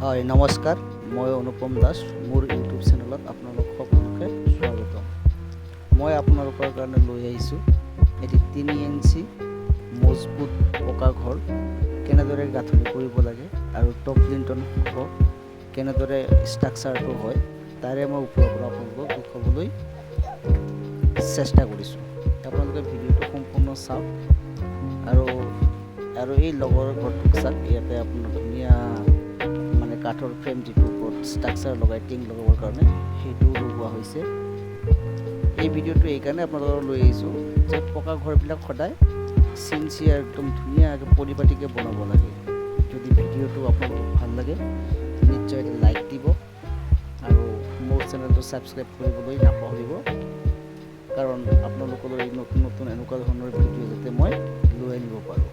হয় নমস্কাৰ, মই অনুপম দাস। মোৰ ইউটিউব চেনেলত আপোনালোক সকলোকে স্বাগতম। মই আপোনালোকৰ কাৰণে লৈ আহিছোঁ এটি 3 ইঞ্চি মজবুত পকা ঘৰ কেনেদৰে গাঁথনি কৰিব লাগে আৰু টপ লিণ্টন কেনেদৰে ষ্ট্ৰাকচাৰটো হয় তাৰে মই ওপৰৰ পৰা আপোনালোকক দেখুৱাবলৈ চেষ্টা কৰিছোঁ। আপোনালোকে ভিডিঅ'টো সম্পূৰ্ণ চাওক আৰু এই লগৰ ঘৰটোক চাওক। ইয়াতে আপোনাৰ ধুনীয়া কাঠৰ ফ্ৰেম যিটো ওপৰত ষ্ট্ৰাকচাৰ লগাই টিং লগাবৰ কাৰণে সেইটো লগোৱা হৈছে। এই ভিডিঅ'টো এইকাৰণে আপোনালোকক লৈ আহিছোঁ যে পকা ঘৰবিলাক সদায় চিনচিয়াৰ একদম ধুনীয়াকৈ পৰিপাটিকৈ বনাব লাগে। যদি ভিডিঅ'টো আপোনালোকক ভাল লাগে নিশ্চয় এটা লাইক দিব আৰু মোৰ চেনেলটো ছাবস্ক্ৰাইব কৰিবলৈ নাপাহৰিব, কাৰণ আপোনালোকলৈ নতুন নতুন এনেকুৱা ধৰণৰ ভিডিঅ' যাতে মই লৈ আনিব পাৰোঁ।